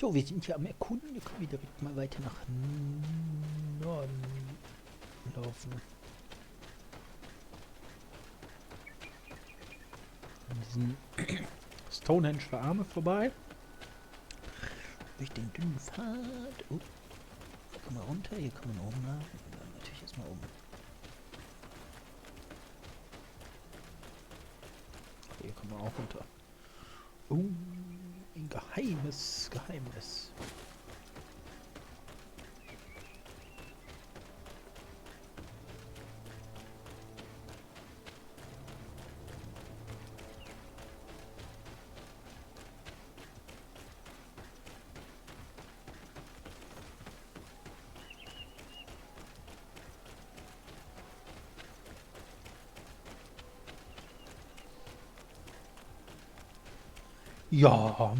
So, wir sind hier am Erkunden. Wir können wieder mal weiter nach Norden laufen. An diesen Stonehenge für Arme vorbei. Durch den dünnen Pfad. Oh. Hier kann man runter, hier kann man oben nach. Ja, natürlich erstmal oben. Hier kann man auch runter. Ein geheimes Geheimnis. Ja.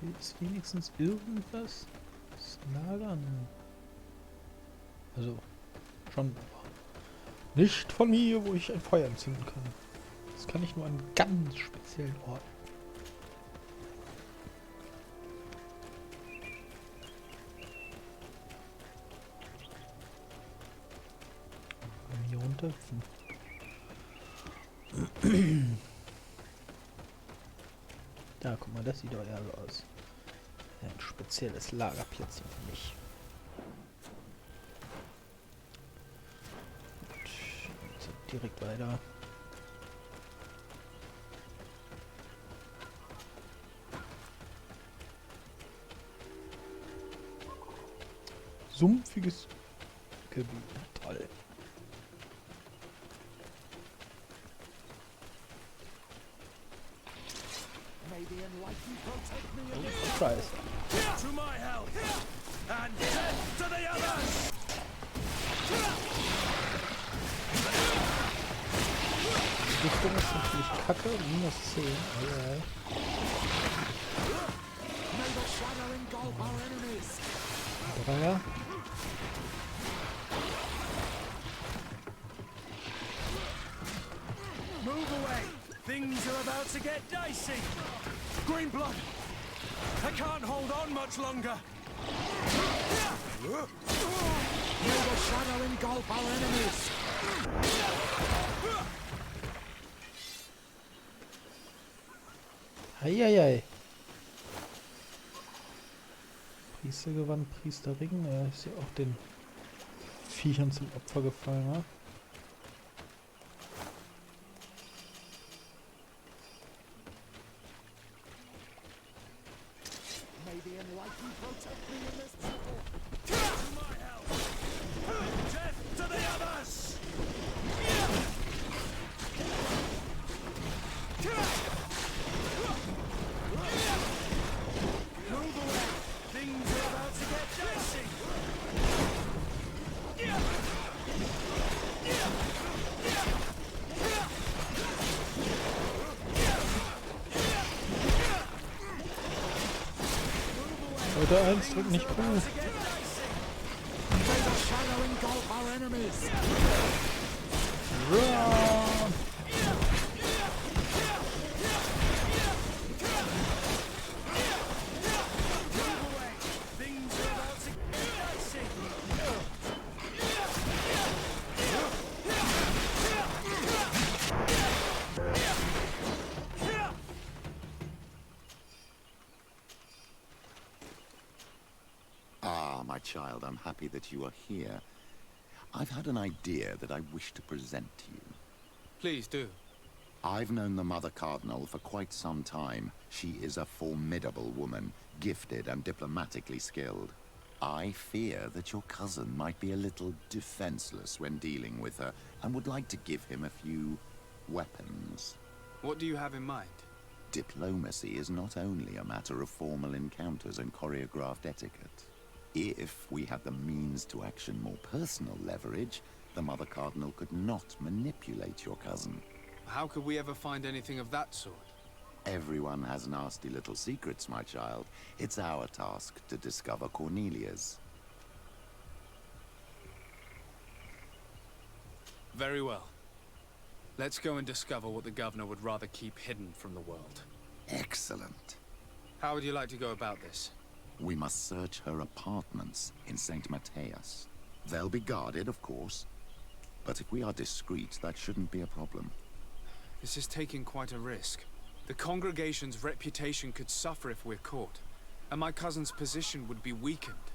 Hier ist wenigstens irgendwas lagern. Also, schon nicht von mir, wo ich ein Feuer entzünden kann. Das kann ich nur an ganz speziellen Orten. Hier runterhüpfen. Da, guck mal, das sieht doch eher so aus. Ein spezielles Lagerplätzchen für mich. Gut, jetzt direkt weiter. Sumpfiges Gebiet. Toll. Oh, Scheiße. Die Richtung ist natürlich kacke. -10. Dreier. Move away! Things are about to get dicey! Green blood! I can't hold on much longer! May the shadow engulf our enemies! Eieiei. Priestergewand, Priesterring. Er ist ja auch den Viechern zum Opfer gefallen, ne? Oder eins drückt nicht Q. My child, I'm happy that you are here. I've had an idea that I wish to present to you. Please do. I've known the Mother Cardinal for quite some time. She is a formidable woman, gifted and diplomatically skilled. I fear that your cousin might be a little defenseless when dealing with her, and would like to give him a few weapons. What do you have in mind? Diplomacy is not only a matter of formal encounters and choreographed etiquette. If we had the means to action more personal leverage, the Mother Cardinal could not manipulate your cousin. How could we ever find anything of that sort? Everyone has nasty little secrets, my child. It's our task to discover Cornelia's. Very well. Let's go and discover what the governor would rather keep hidden from the world. Excellent. How would you like to go about this? We must search her apartments in St. Matthias. They'll be guarded, of course. But if we are discreet, that shouldn't be a problem. This is taking quite a risk. The congregation's reputation could suffer if we're caught, and my cousin's position would be weakened.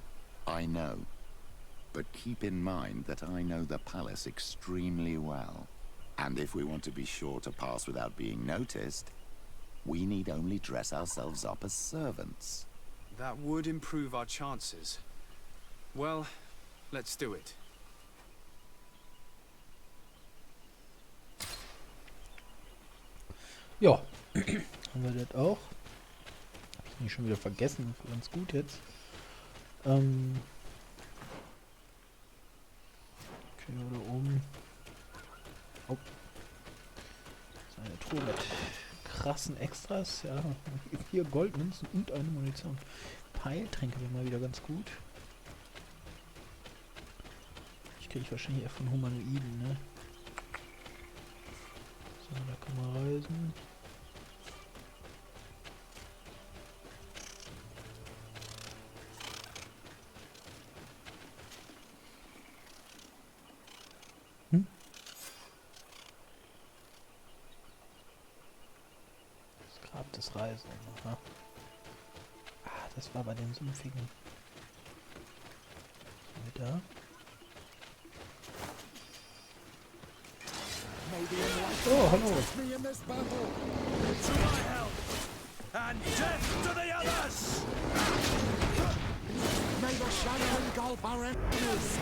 I know. But keep in mind that I know the palace extremely well. And if we want to be sure to pass without being noticed, we need only dress ourselves up as servants. That would improve our chances. Well, let's do it. Ja, haben wir das auch. Hab ich nicht schon wieder vergessen. Ganz gut jetzt. Okay, da oben. Oh. Das ist eine Truhe mit krassen Extras. Ja, 4 Goldmünzen und eine Munition. Peiltränke wäre mal wieder ganz gut. Ich kriege wahrscheinlich eher von Humanoiden, ne? So, da kann man reisen. Das Grab des Reisenden. Aha. Ah, das war bei den Sumpfigen. Sind wir da? Oh, hallo. To my help! And death to the others! May the shadow engulf our enemies!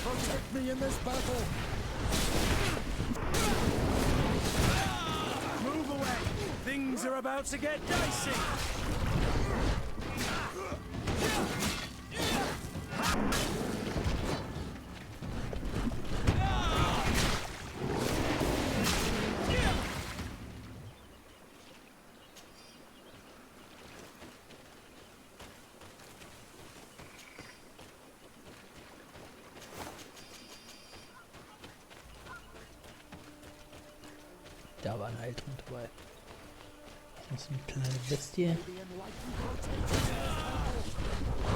Protect me in this battle! Move away! Things are about to get dicey! Da war ein Heiltrank dabei. Das ist eine kleine Bestie.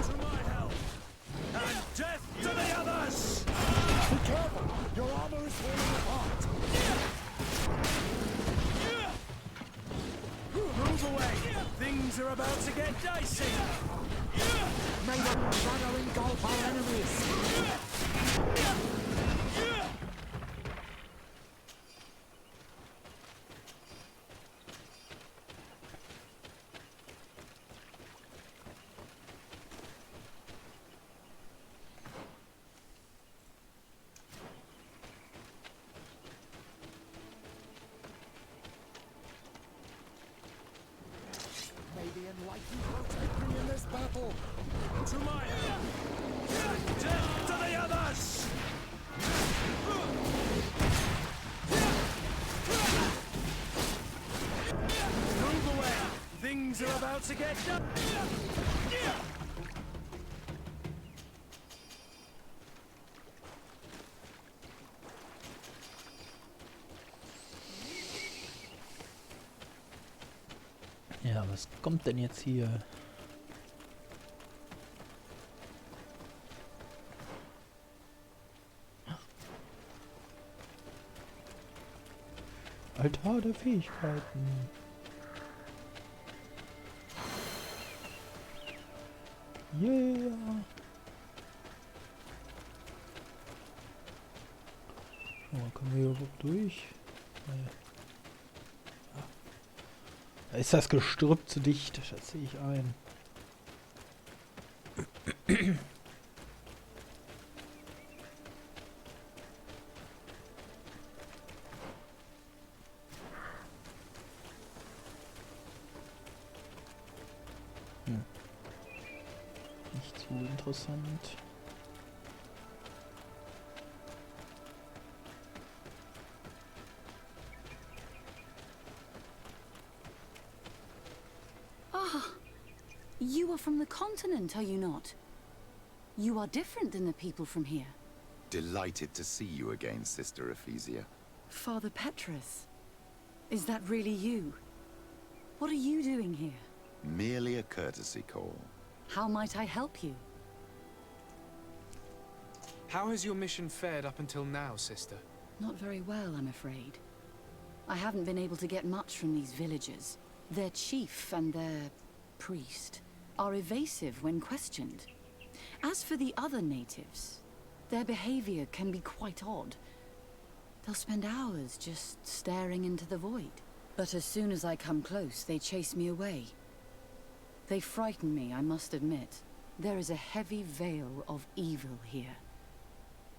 To my help! And death to the others! Be careful! Your armor is falling apart! Move away! Things are about to get dicey! May the shadow engulf our enemies! May the enlightened protect me in this battle! To my help! And death to the others! Move away! Things are about to get done! Ja, was kommt denn jetzt hier? Altar der Fähigkeiten. Yeah. Schau mal, kommen wir hier überhaupt durch? Nee. Da ist das Gestrüpp zu dicht, das sehe ich ein. interessant. Ah, you are from the continent, are you not? You are different than the people from here. Delighted to see you again, Sister Ephesia. Father Petrus, is that really you? What are you doing here? Merely a courtesy call. How might I help you? How has your mission fared up until now, sister? Not very well, I'm afraid. I haven't been able to get much from these villagers. Their chief and their priest are evasive when questioned. As for the other natives, their behavior can be quite odd. They'll spend hours just staring into the void. But as soon as I come close, they chase me away. They frighten me, I must admit. There is a heavy veil of evil here.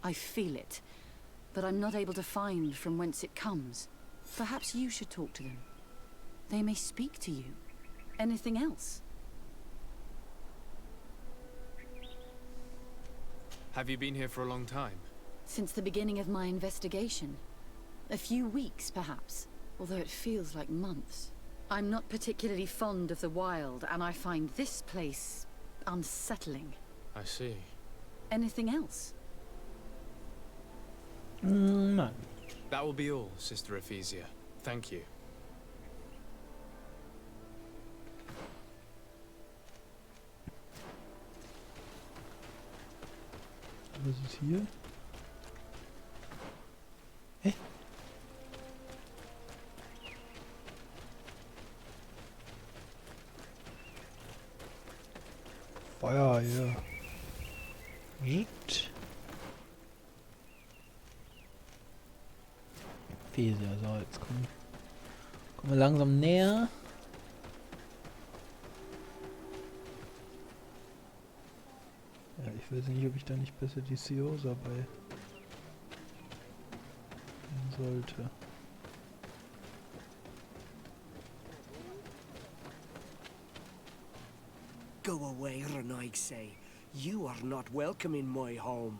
I feel it, but I'm not able to find from whence it comes. Perhaps you should talk to them. They may speak to you. Anything else? Have you been here for a long time? Since the beginning of my investigation. A few weeks, perhaps, although it feels like months. I'm not particularly fond of the wild, and I find this place unsettling. I see. Anything else? Nein. That will be all, Sister Ephesia. Thank you. Was ist hier? Hä? Feuer hier. Shit. Fese, so, jetzt kommen wir langsam näher. Ja, ich weiß nicht, ob ich da nicht besser die Siosa bei sollte. Go away, Renaig say. You are not welcome in my home.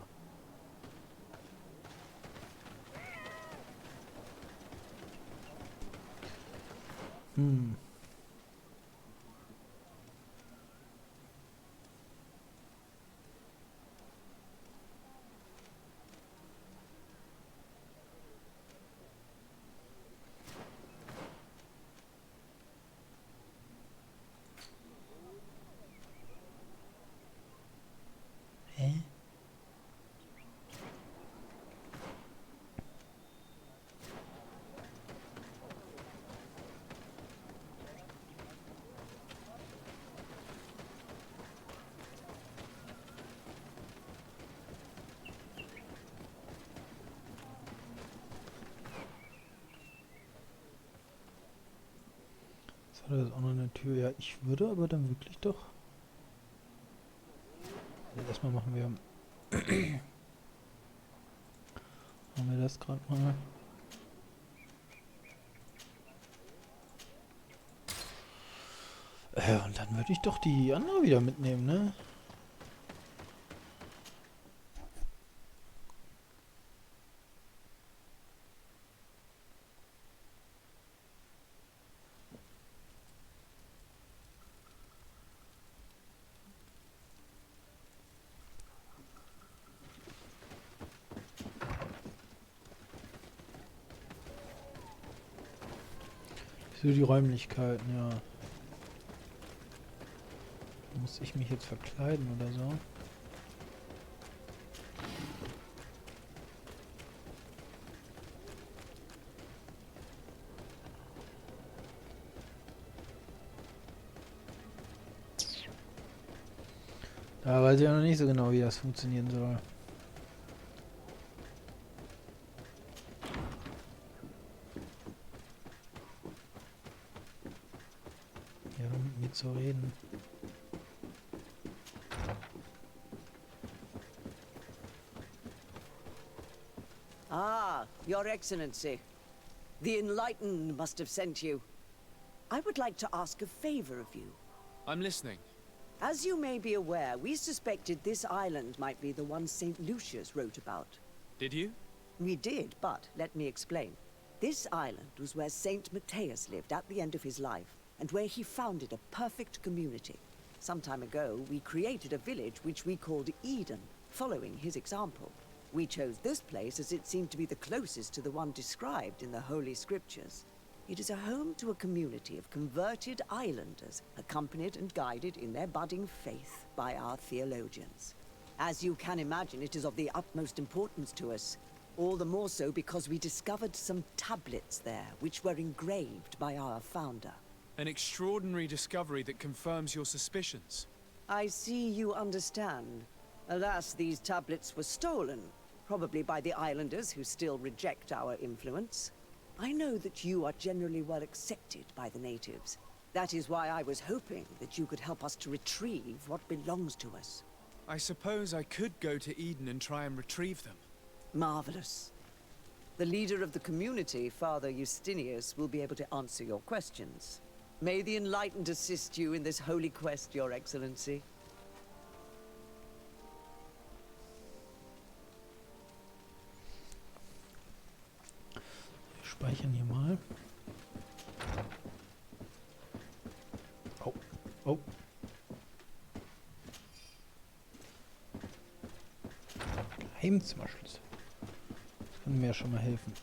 Hä? Da ist auch noch eine Tür. Ja, ich würde aber dann wirklich doch. Also erstmal machen wir das gerade mal. Und dann würde ich doch die andere wieder mitnehmen, ne? So die Räumlichkeiten, ja. Muss ich mich jetzt verkleiden oder so? Da weiß ich ja noch nicht so genau, wie das funktionieren soll. Ja, mit mir zu reden. Ah, Your Excellency. The Enlightened must have sent you. I would like to ask a favor of you. I'm listening. As you may be aware, we suspected this island might be the one St. Lucius wrote about. Did you? We did, but let me explain. This island was where St. Matthias lived at the end of his life, and where he founded a perfect community. Some time ago, we created a village which we called Eden, following his example. We chose this place as it seemed to be the closest to the one described in the Holy Scriptures. It is a home to a community of converted islanders, accompanied and guided in their budding faith by our theologians. As you can imagine, it is of the utmost importance to us. All the more so because we discovered some tablets there, which were engraved by our founder. An extraordinary discovery that confirms your suspicions. I see you understand. Alas, these tablets were stolen, probably by the islanders who still reject our influence. I know that you are generally well accepted by the natives. That is why I was hoping that you could help us to retrieve what belongs to us. I suppose I could go to Eden and try and retrieve them. Marvelous. The leader of the community, Father Justinius, will be able to answer your questions. May the Enlightened assist you in this holy quest, Your Excellency. Wir speichern hier mal. Oh, oh. Geheimzimmerschlüssel. Das kann mir ja schon mal helfen.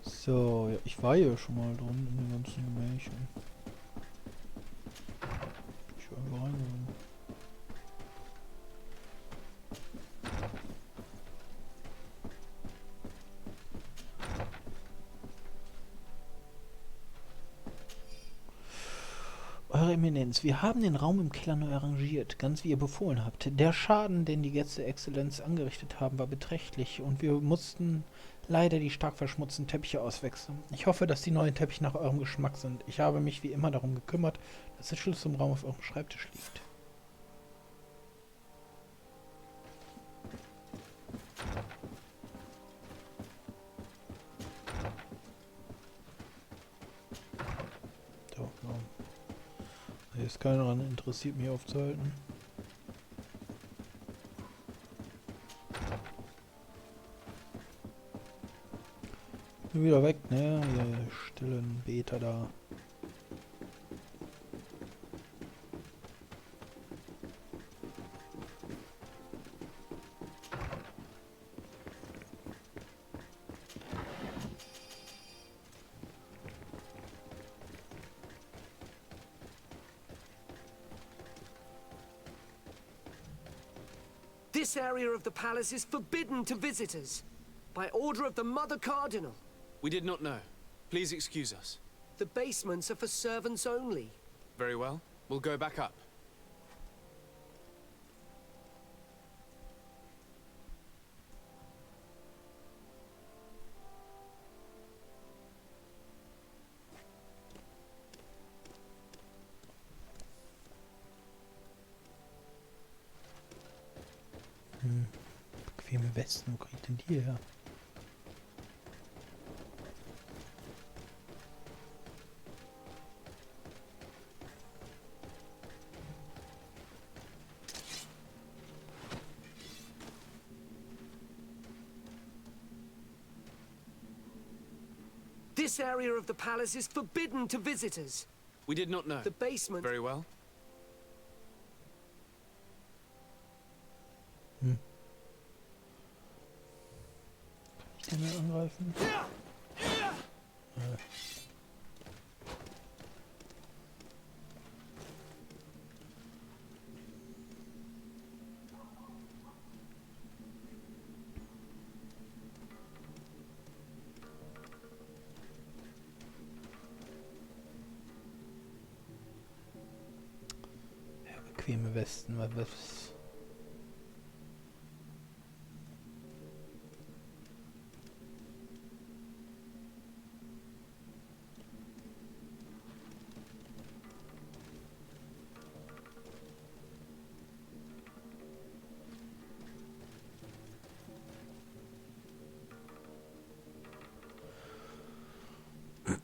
So, ja, ich war ja schon mal drin in den ganzen Gemächern. Ich war einfach reingegangen. Eure Eminenz, wir haben den Raum im Keller neu arrangiert, ganz wie ihr befohlen habt. Der Schaden, den die Gäste Exzellenz angerichtet haben, war beträchtlich und wir mussten leider die stark verschmutzten Teppiche auswechseln. Ich hoffe, dass die neuen Teppiche nach eurem Geschmack sind. Ich habe mich wie immer darum gekümmert, dass der Schlüssel zum Raum auf eurem Schreibtisch liegt. So, no. Hier ist keiner daran interessiert, mich aufzuhalten. Bin wieder weg, ne? Ihr stillen Beter da. This area of the palace is forbidden to visitors, by order of the Mother Cardinal. We did not know. Please excuse us. The basements are for servants only. Very well. We'll go back up. Bequeme Westen, wo kriegt denn die her? This area of the palace is forbidden to visitors. We did not know. The basement... Very well. Kann ich den mehr angreifen? Ja, bequeme Westen, was...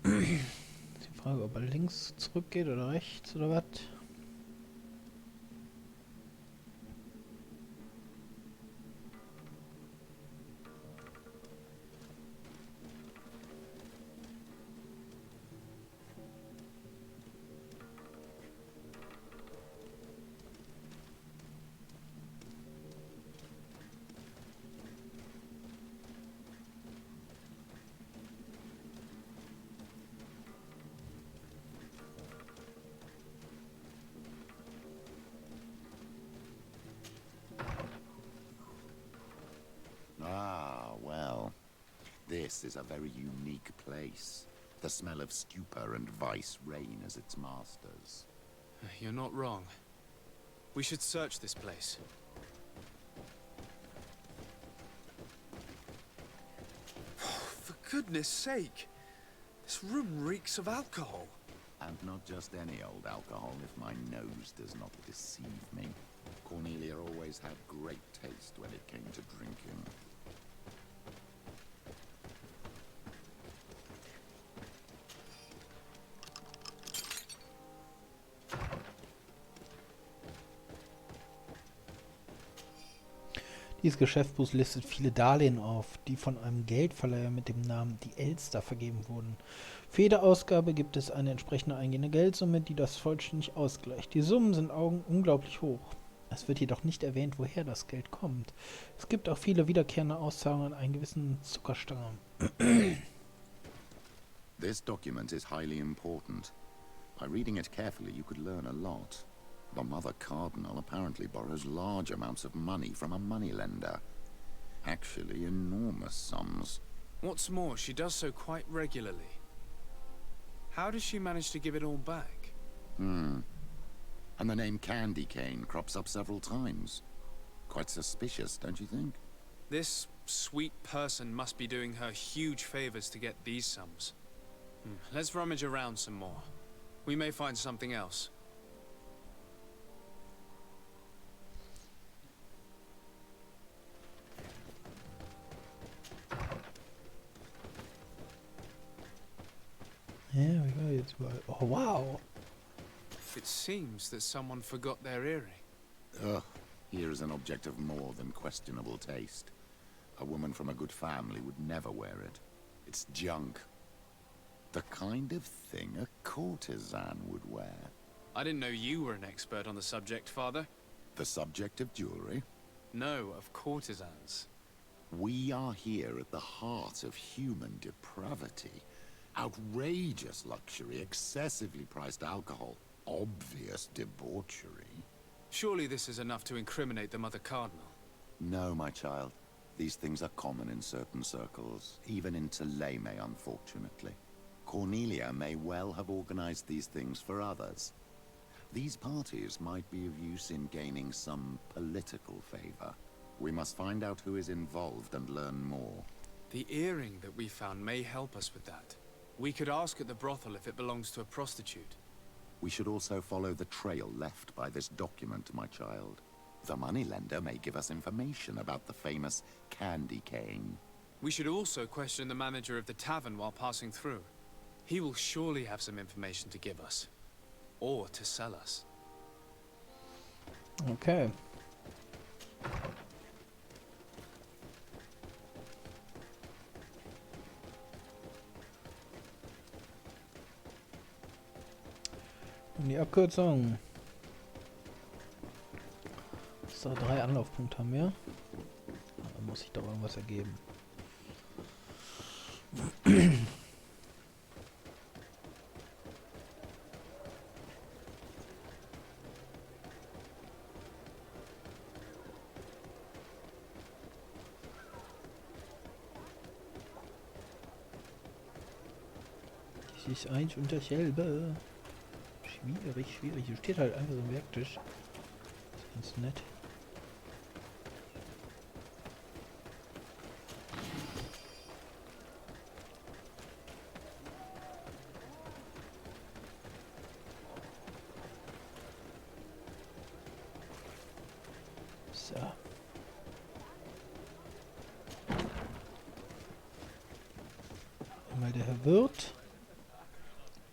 Die Frage, ob er links links zurückgeht oder rechts oder was? Ah, well. This is a very unique place. The smell of stupor and vice reign as its masters. You're not wrong. We should search this place. For goodness sake! This room reeks of alcohol. And not just any old alcohol, if my nose does not deceive me. Cornelia always had great taste when it came to drinking. Dieses Geschäftsbuch listet viele Darlehen auf, die von einem Geldverleiher mit dem Namen Die Elster vergeben wurden. Für jede Ausgabe gibt es eine entsprechende eingehende Geldsumme, die das vollständig ausgleicht. Die Summen sind unglaublich hoch. Es wird jedoch nicht erwähnt, woher das Geld kommt. Es gibt auch viele wiederkehrende Auszahlungen an einen gewissen Zuckerstamm. This document is highly important. By reading it carefully, you could learn a lot. The Mother Cardinal apparently borrows large amounts of money from a moneylender. Actually, enormous sums. What's more, she does so quite regularly. How does she manage to give it all back? And the name Candy Cane crops up several times. Quite suspicious, don't you think? This sweet person must be doing her huge favors to get these sums. Let's rummage around some more. We may find something else. Ja, wie war jetzt mal? Oh, wow! It seems that someone forgot their earring. Ugh, here is an object of more than questionable taste. A woman from a good family would never wear it. It's junk. The kind of thing a courtesan would wear. I didn't know you were an expert on the subject, Father. The subject of jewelry? No, of courtesans. We are here at the heart of human depravity. Outrageous luxury, excessively priced alcohol, obvious debauchery. Surely this is enough to incriminate the Mother Cardinal. No, my child. These things are common in certain circles, even in Theleme, unfortunately. Cornelia may well have organized these things for others. These parties might be of use in gaining some political favor. We must find out who is involved and learn more. The earring that we found may help us with that. We could ask at the brothel if it belongs to a prostitute. We should also follow the trail left by this document, my child. The moneylender may give us information about the famous Candy Cane. We should also question the manager of the tavern while passing through. He will surely have some information to give us. Or to sell us. Okay. Und die Abkürzung. So, 3 Anlaufpunkte haben wir. Da muss sich doch irgendwas ergeben. Das ist eins und dasselbe. Schwierig, schwierig. Hier steht halt einfach so ein Werktisch. Das ist ganz nett. So. Einmal der Herr Wirt.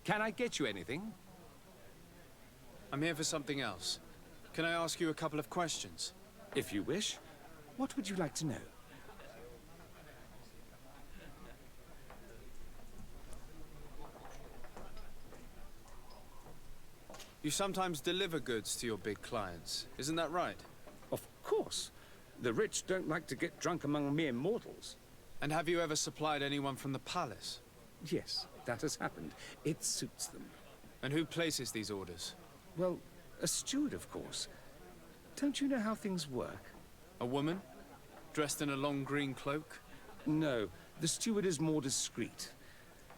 Can I get you anything? I'm here for something else. Can I ask you a couple of questions? If you wish. What would you like to know? You sometimes deliver goods to your big clients, isn't that right? Of course. The rich don't like to get drunk among mere mortals. And have you ever supplied anyone from the palace? Yes, that has happened. It suits them. And who places these orders? Well, a steward, of course. Don't you know how things work? A woman? Dressed in a long green cloak? No, the steward is more discreet.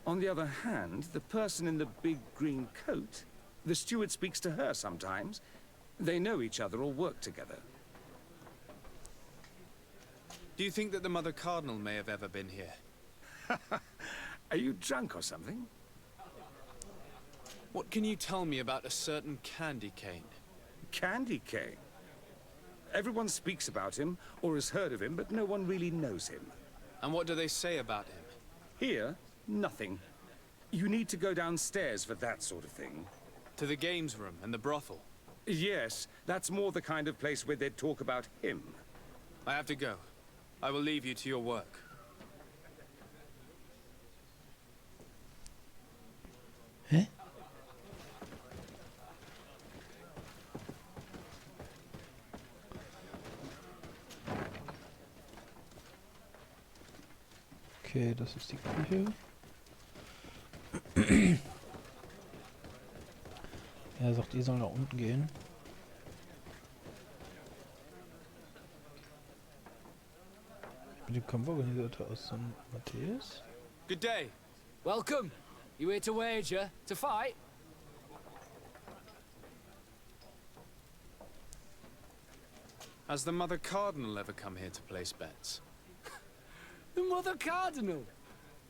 On the other hand, the person in the big green coat, the steward speaks to her sometimes. They know each other or work together. Do you think that the Mother Cardinal may have ever been here? Are you drunk or something? What can you tell me about a certain candy cane? Candy cane? Everyone speaks about him, or has heard of him, but no one really knows him. And what do they say about him? Here, nothing. You need to go downstairs for that sort of thing. To the games room and the brothel? Yes, that's more the kind of place where they'd talk about him. I have to go. I will leave you to your work. Hä? Okay, das ist die Küche. Er sagt, die sollen nach unten gehen. Ich bin die Kampforganisator aus St. Matthäus. Good day. Welcome. You here to wager? To fight? Has the Mother Cardinal ever come here to place bets? The Mother Cardinal?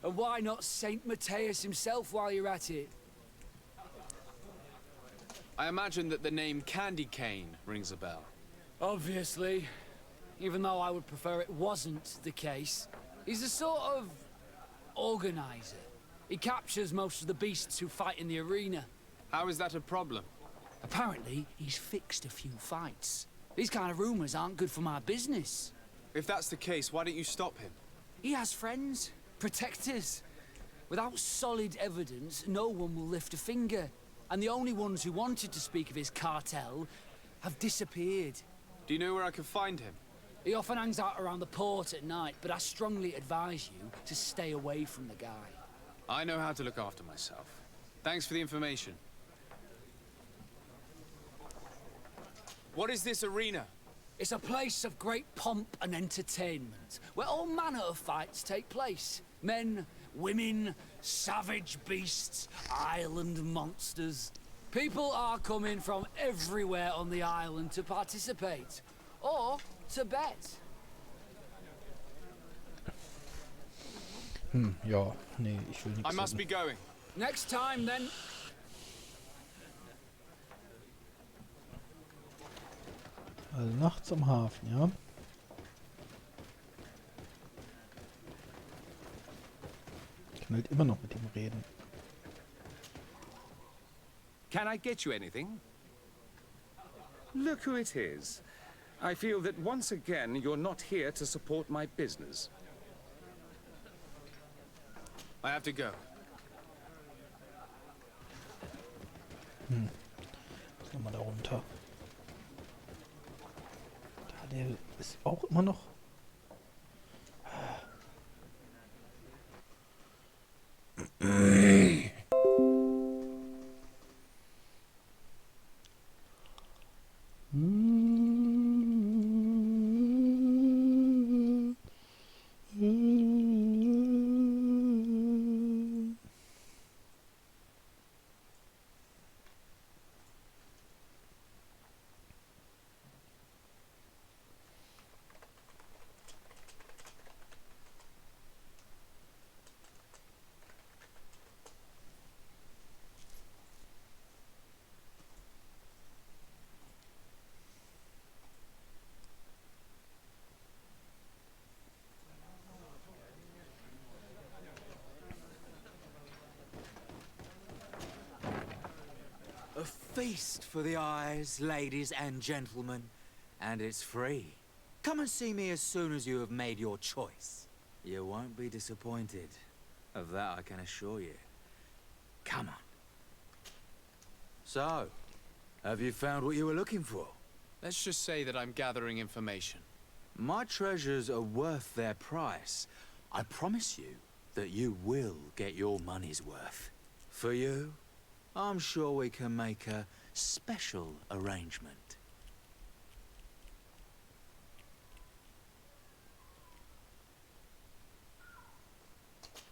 And why not Saint Matthias himself while you're at it? I imagine that the name Candy Cane rings a bell. Obviously. Even though I would prefer it wasn't the case. He's a sort of organizer. He captures most of the beasts who fight in the arena. How is that a problem? Apparently, he's fixed a few fights. These kind of rumors aren't good for my business. If that's the case, why don't you stop him? He has friends, protectors. Without solid evidence, no one will lift a finger. And the only ones who wanted to speak of his cartel have disappeared. Do you know where I can find him? He often hangs out around the port at night, but I strongly advise you to stay away from the guy. I know how to look after myself. Thanks for the information. What is this arena? It's a place of great pomp and entertainment, where all manner of fights take place. Men, women, savage beasts, island monsters. People are coming from everywhere on the island to participate, or to bet. Ja, nee, ich will nichts I must be sagen. going. Next time, then. Also nachts am Hafen, ja. Ich kann halt immer noch mit ihm reden. Can I get you anything? Look who it is. I feel that once again you're not here to support my business. I have to go. Jetzt nochmal da runter. Da, der ist auch immer noch. feast for the eyes, ladies and gentlemen, and it's free. Come and see me as soon as you have made your choice. You won't be disappointed. Of that I can assure you. Come on. So, have you found what you were looking for? Let's just say that I'm gathering information. My treasures are worth their price. I promise you that you will get your money's worth. For you, I'm sure we can make a special arrangement.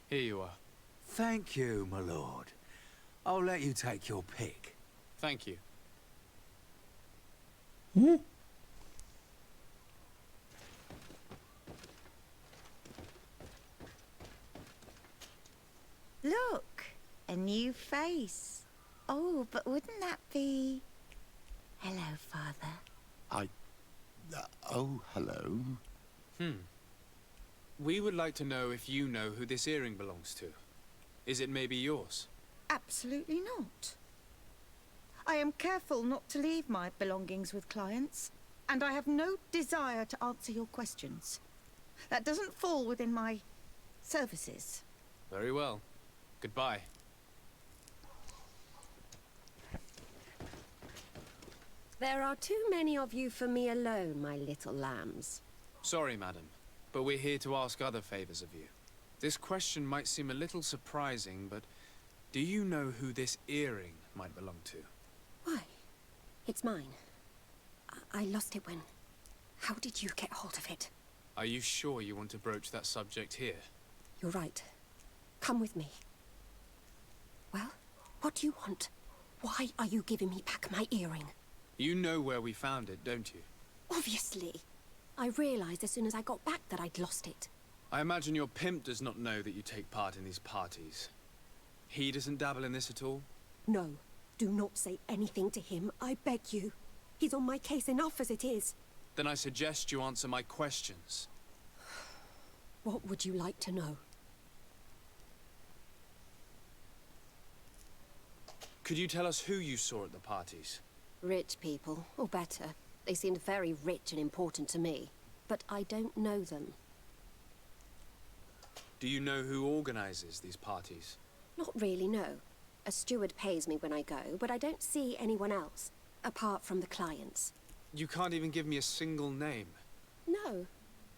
Here you are. Thank you, my lord. I'll let you take your pick. Thank you. Hmm? Look, a new face. Oh, but wouldn't that be... Hello, Father. Oh, hello. We would like to know if you know who this earring belongs to. Is it maybe yours? Absolutely not. I am careful not to leave my belongings with clients, and I have no desire to answer your questions. That doesn't fall within my services. Very well. Goodbye. There are too many of you for me alone, my little lambs. Sorry, madam, but we're here to ask other favors of you. This question might seem a little surprising, but do you know who this earring might belong to? Why? It's mine. I lost it when... How did you get hold of it? Are you sure you want to broach that subject here? You're right. Come with me. Well, what do you want? Why are you giving me back my earring? You know where we found it, don't you? Obviously. I realized as soon as I got back that I'd lost it. I imagine your pimp does not know that you take part in these parties. He doesn't dabble in this at all? No. Do not say anything to him, I beg you. He's on my case enough as it is. Then I suggest you answer my questions. What would you like to know? Could you tell us who you saw at the parties? Rich people, or better. They seemed very rich and important to me. But I don't know them. Do you know who organizes these parties? Not really, no. A steward pays me when I go, but I don't see anyone else, apart from the clients. You can't even give me a single name. No.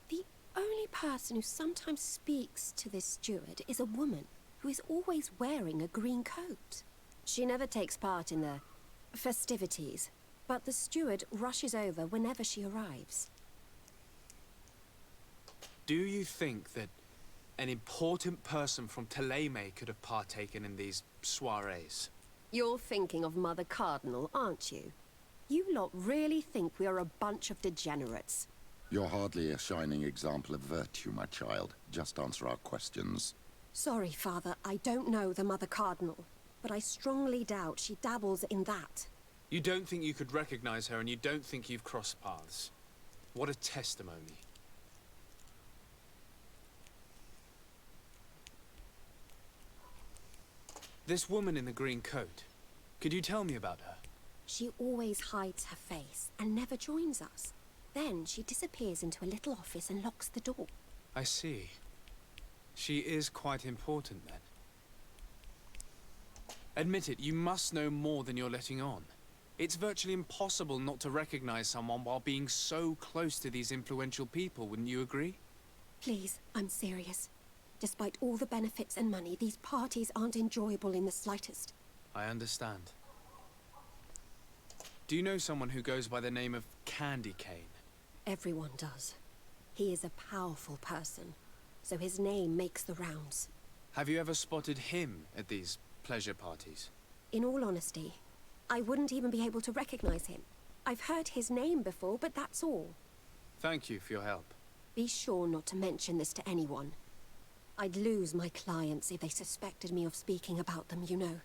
The only person who sometimes speaks to this steward is a woman who is always wearing a green coat. She never takes part in the festivities, but the steward rushes over whenever she arrives. Do you think that an important person from Thélème could have partaken in these soirees? You're thinking of Mother Cardinal, aren't you? You lot really think we are a bunch of degenerates. You're hardly a shining example of virtue, my child. Just answer our questions. Sorry, Father, I don't know the Mother Cardinal, but I strongly doubt she dabbles in that. You don't think you could recognize her, and you don't think you've crossed paths. What a testimony. This woman in the green coat, could you tell me about her? She always hides her face and never joins us. Then she disappears into a little office and locks the door. I see. She is quite important, then. Admit it, you must know more than you're letting on. It's virtually impossible not to recognize someone while being so close to these influential people, wouldn't you agree? Please, I'm serious. Despite all the benefits and money, these parties aren't enjoyable in the slightest. I understand. Do you know someone who goes by the name of Candy Cane? Everyone does. He is a powerful person, so his name makes the rounds. Have you ever spotted him at these pleasure parties? In all honesty, I wouldn't even be able to recognize him. I've heard his name before, but that's all. Thank you for your help. Be sure not to mention this to anyone. I'd lose my clients if they suspected me of speaking about them, you know.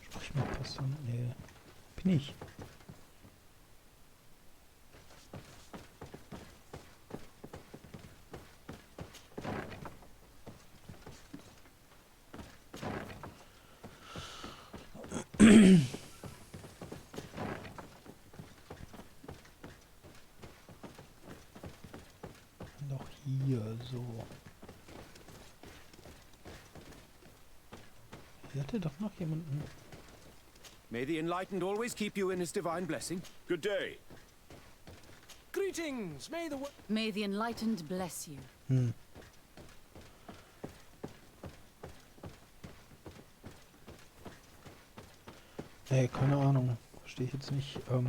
Sprich mit Person. Nee, bin ich. Noch hier, so. Hier hatte doch noch jemanden. May the Enlightened always keep you in his divine blessing. Good day. Greetings! May the Enlightened bless you. Hm. Nee, keine Ahnung. Verstehe ich jetzt nicht. Muss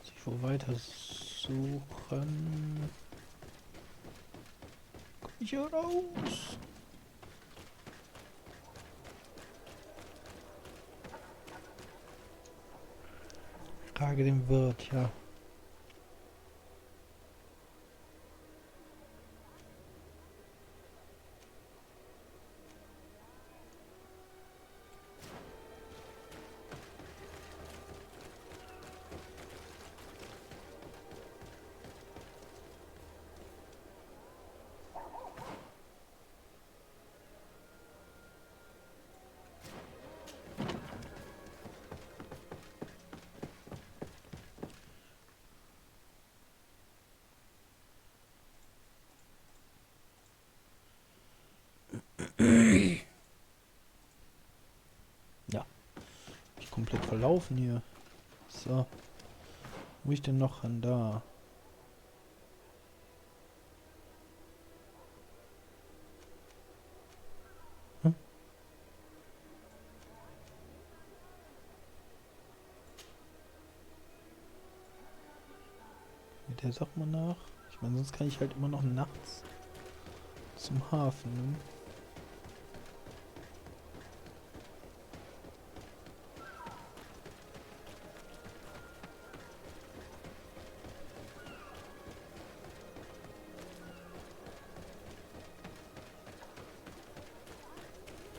ich wo weiter suchen? Komm ich hier raus? Frage den Wirt, ja. Ja. Ich komplett verlaufen hier. So. Wo ich denn noch an da? Hm? Mit der sagt man nach. Ich meine, sonst kann ich halt immer noch nachts zum Hafen, ne?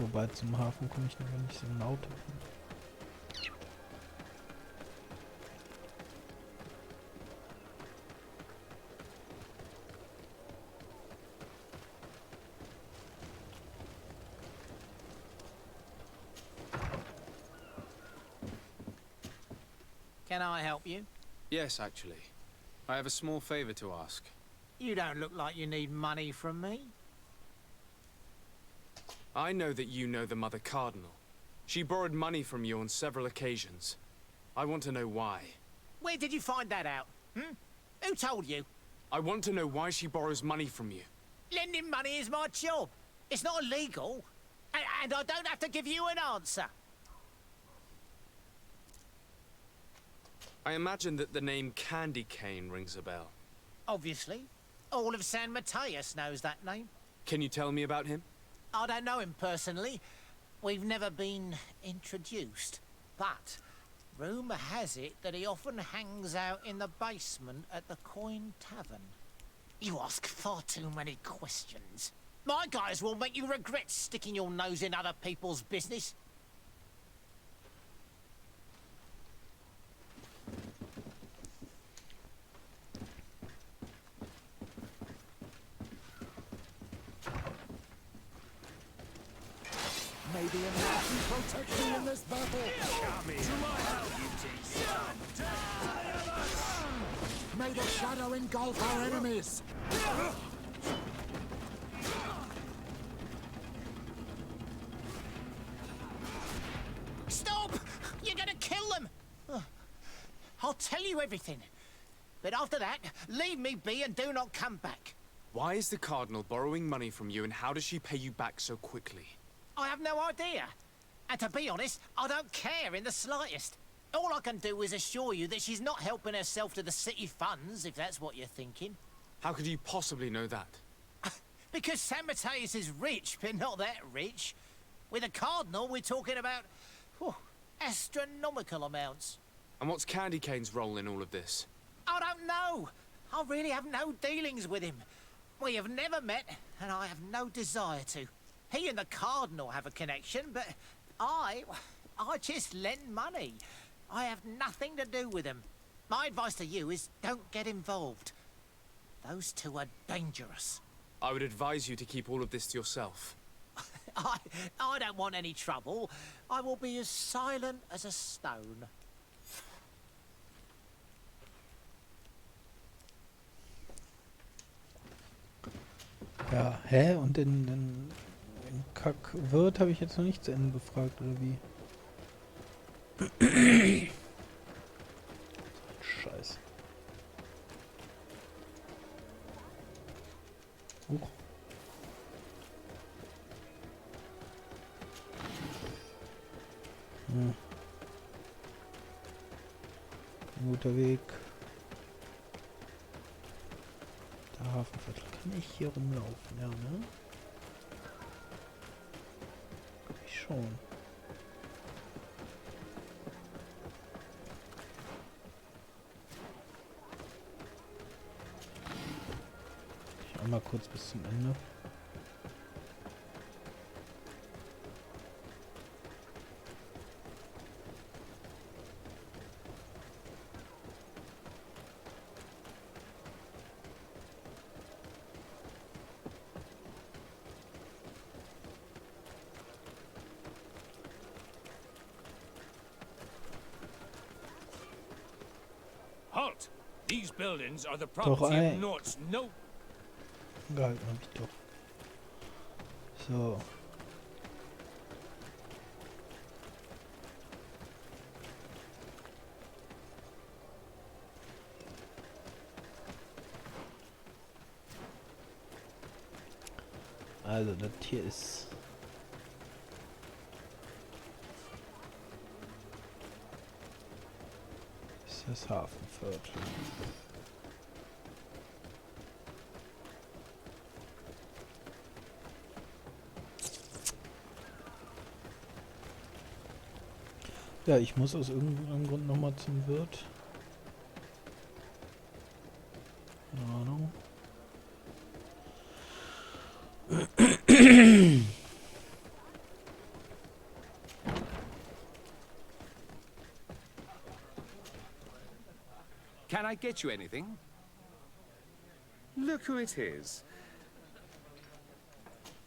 Wobei zum Hafen komme ich noch, wenn ich so ein Auto bin. Can I help you? Yes, actually. I have a small favor to ask. You don't look like you need money from me. I know that you know the Mother Cardinal. She borrowed money from you on several occasions. I want to know why. Where did you find that out? Hmm? Who told you? I want to know why she borrows money from you. Lending money is my job. It's not illegal. And I don't have to give you an answer. I imagine that the name Candy Cane rings a bell. Obviously. All of San Mateus knows that name. Can you tell me about him? I don't know him personally. We've never been introduced. But rumour has it that he often hangs out in the basement at the Coin Tavern. You ask far too many questions. My guys will make you regret sticking your nose in other people's business. May the Enlightened protect me in this battle. Come here. To my help, you May the shadow engulf our enemies. Stop! You're gonna kill them! I'll tell you everything. But after that, leave me be and do not come back. Why is the Cardinal borrowing money from you and how does she pay you back so quickly? I have no idea. And to be honest, I don't care in the slightest. All I can do is assure you that she's not helping herself to the city funds, if that's what you're thinking. How could you possibly know that? Because San Mateus is rich, but not that rich. With a Cardinal, we're talking about astronomical amounts. And what's Candy Cane's role in all of this? I don't know. I really have no dealings with him. We have never met, and I have no desire to. He and the Cardinal have a connection, but I just lend money. I have nothing to do with him. My advice to you is don't get involved. Those two are dangerous. I would advise you to keep all of this to yourself. I don't want any trouble. I will be as silent as a stone. Ja, hä? Und den Kackwirt habe ich jetzt noch nicht zu Ende befragt, oder wie? Scheiße. Huch. Hm. Ein guter Weg. Der Hafenviertel. Kann ich hier rumlaufen? Ja, ne? Ich schon. Ich einmal kurz bis zum Ende. Halt! These buildings are the Doch, property ey. of Nort's no... Gehalten hab ich doch. So. Also, das hier ist... das Hafenviertel. Ja, ich muss aus irgendeinem Grund nochmal zum Wirt. Keine Ahnung. Can I get you anything? Look who it is.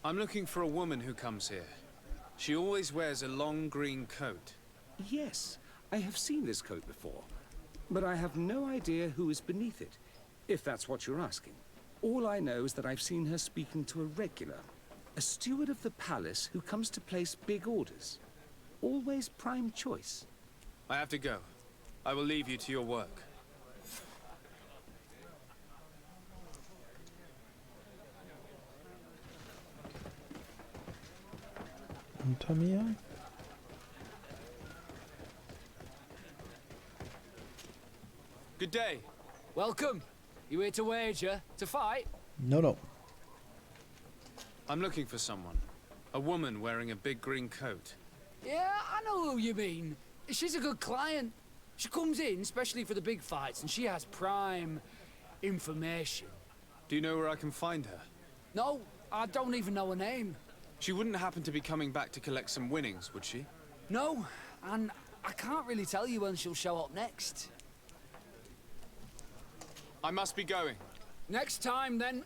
I'm looking for a woman who comes here. She always wears a long green coat. Yes, I have seen this coat before, but I have no idea who is beneath it, if that's what you're asking. All I know is that I've seen her speaking to a regular, a steward of the palace who comes to place big orders. Always prime choice. I have to go. I will leave you to your work. Unter mir. Good day. Welcome. You here to wager? To fight? No. I'm looking for someone. A woman wearing a big green coat. Yeah, I know who you mean. She's a good client. She comes in especially for the big fights, and she has prime information. Do you know where I can find her? No, I don't even know her name. She wouldn't happen to be coming back to collect some winnings, would she? No, and I can't really tell you when she'll show up next. I must be going. Next time, then.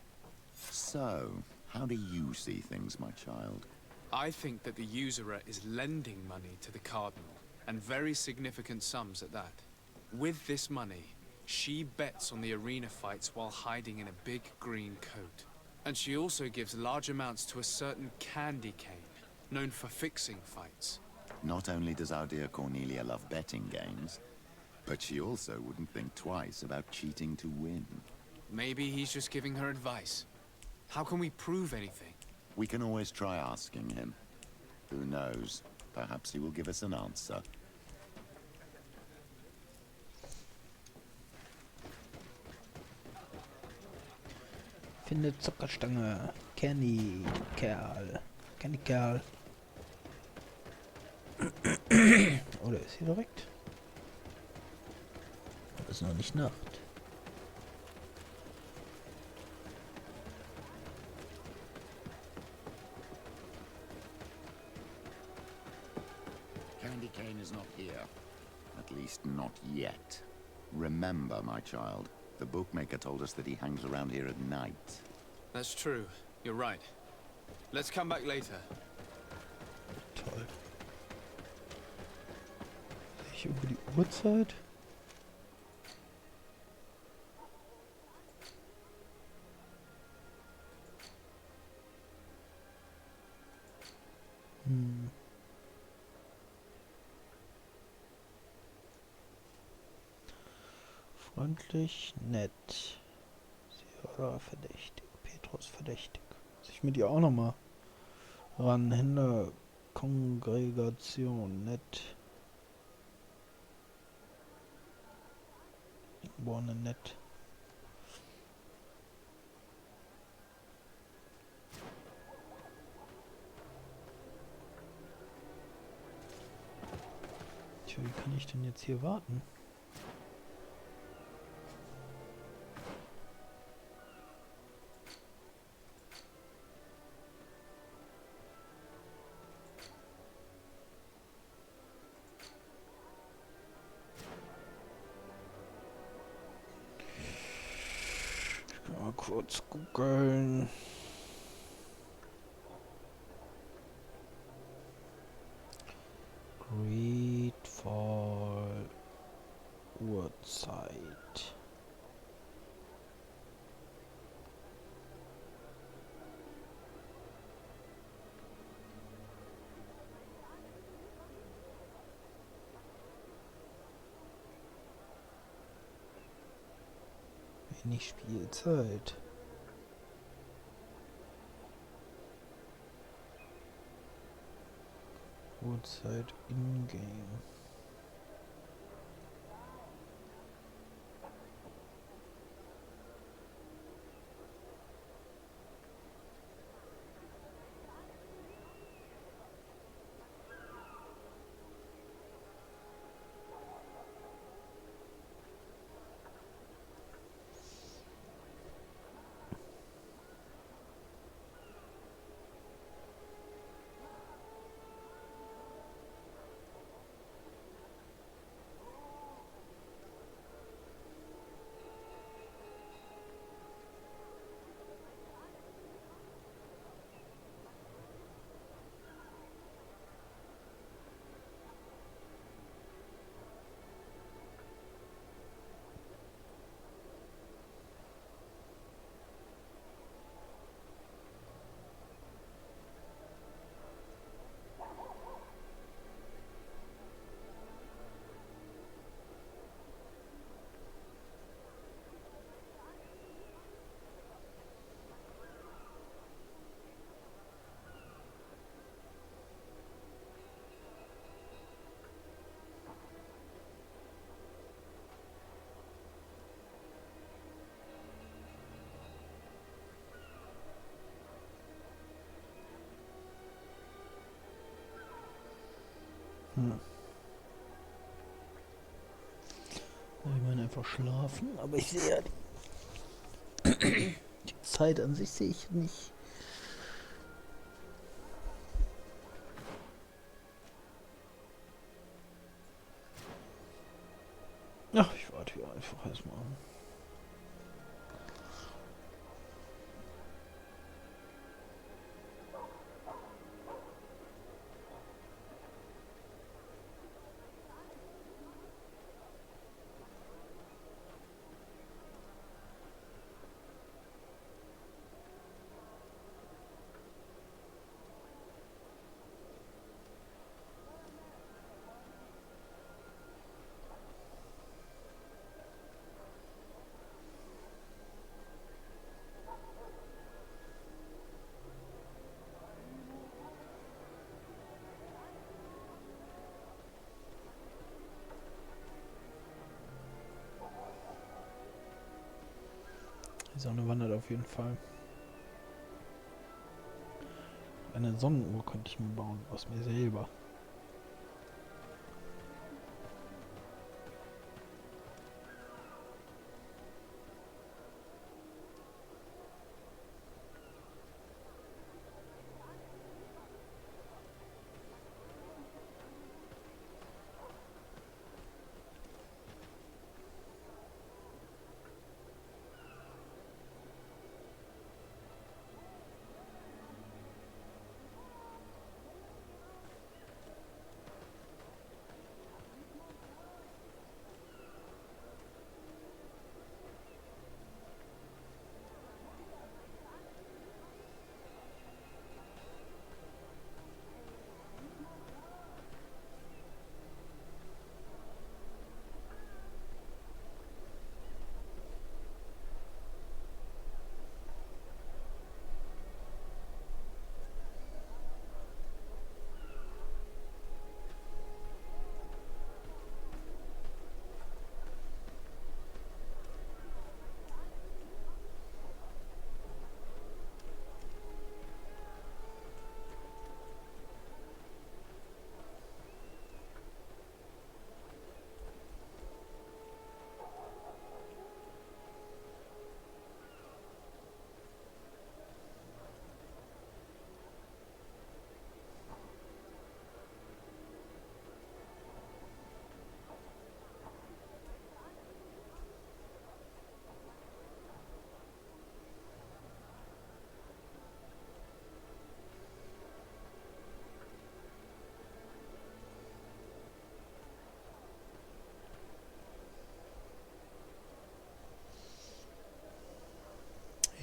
So, how do you see things, my child? I think that the usurer is lending money to the Cardinal, and very significant sums at that. With this money, she bets on the arena fights while hiding in a big green coat. And she also gives large amounts to a certain candy cane, known for fixing fights. Not only does our dear Cornelia love betting games, but she also wouldn't think twice about cheating to win. Maybe he's just giving her advice. How can we prove anything? We can always try asking him. Who knows? Perhaps he will give us an answer. Finde Zuckerstange. Kenny Kerl. Oder ist hier direkt? Ist noch nicht Nacht. Candy Cane is not here. At least not yet. Remember, my child, the bookmaker told us that he hangs around here at night. That's true. You're right. Let's come back later. Toll. Ich über die Uhrzeit? Freundlich, nett. Sie war verdächtig. Petrus verdächtig. Muss ich mit ihr auch nochmal ran. Hände, Kongregation, nett. Geborene, nett. Tja, wie kann ich denn jetzt hier warten? Mal kurz googeln. Greedfall Uhrzeit. Wenig Spielzeit. Uhrzeit in-game. Ich meine einfach schlafen, aber ich sehe ja die Zeit an sich sehe ich nicht. Ach, ich warte hier einfach erstmal. Die Sonne wandert auf jeden Fall. Eine Sonnenuhr könnte ich mir bauen, aus mir selber.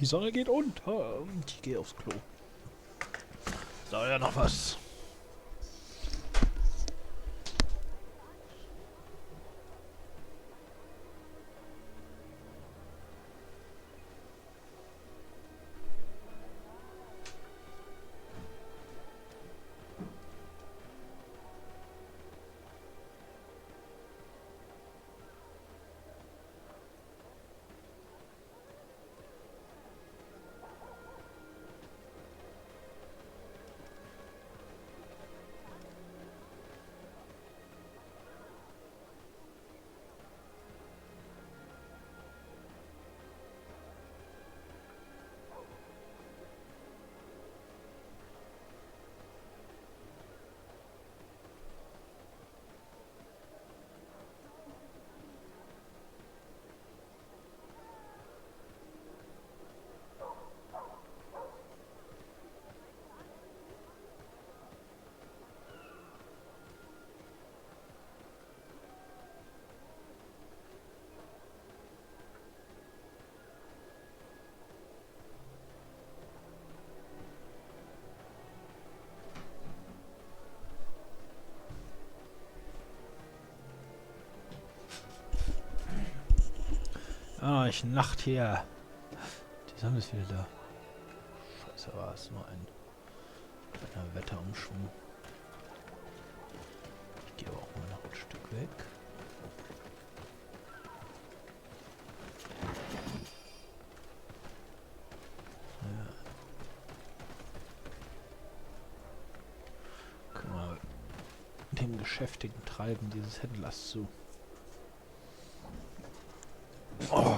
Die Sonne geht unter. Ich gehe aufs Klo. Soll ja noch was. Ah, ich Nacht hier. Die Sonne ist wieder da. Scheiße, war es nur ein kleiner Wetterumschwung. Ich gehe aber auch mal noch ein Stück weg. Ja. Guck mal dem geschäftigen Treiben dieses Händlers zu. Oh.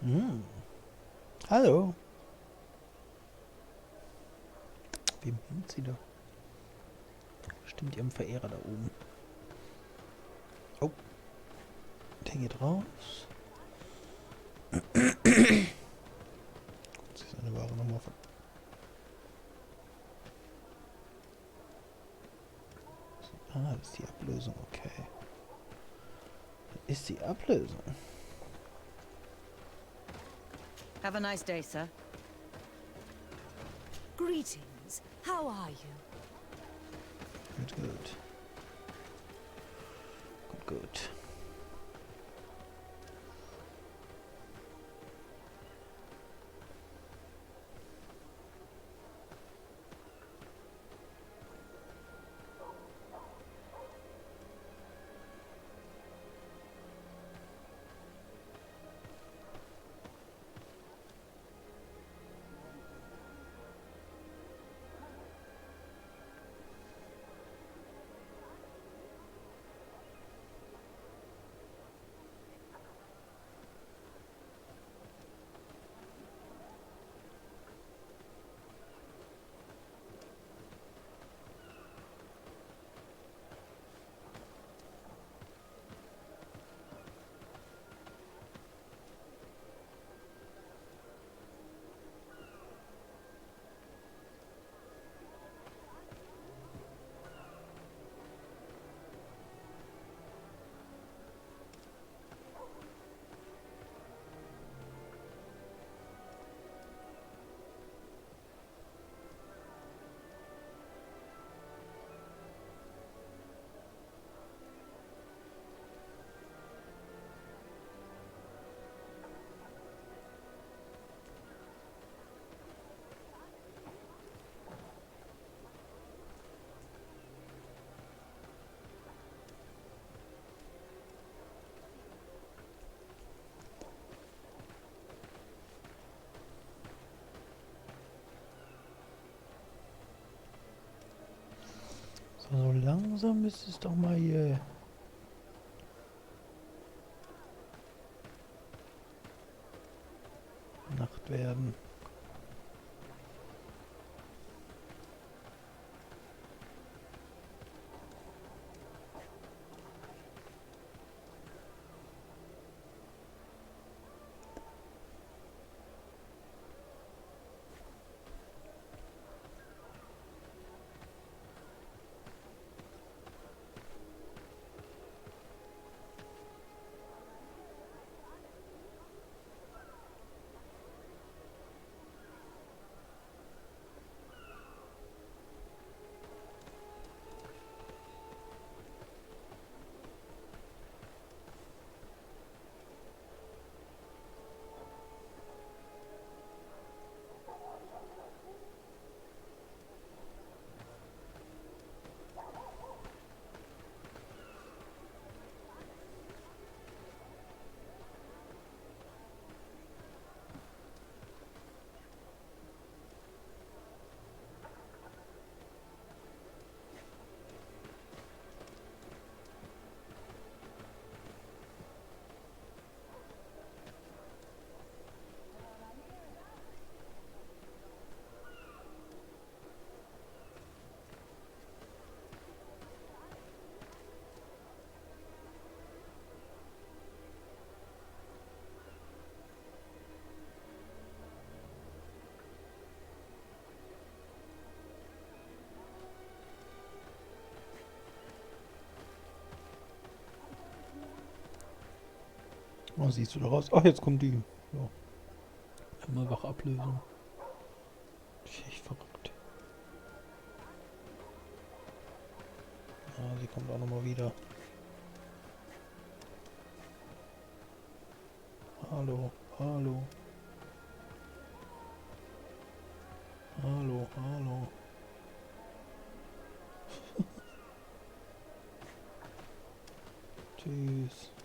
Hm. Hallo. Wem hinkt sie da? Stimmt ihrem Verehrer da oben. Oh. Der geht raus. Gut, sie ist eine wahre Nummer von. Ah, das ist die Ablösung, okay. Das ist die Ablösung. Have a nice day, sir. Greetings. How are you? Gut, gut. Gut, gut. So langsam müsste es doch mal hier Nacht werden. Oh, siehst du daraus? Ach, jetzt kommt die. Ja. Immer Wachablösung. Echt verrückt. Ah, sie kommt auch nochmal wieder. Hallo, hallo. Hallo, hallo. Tschüss.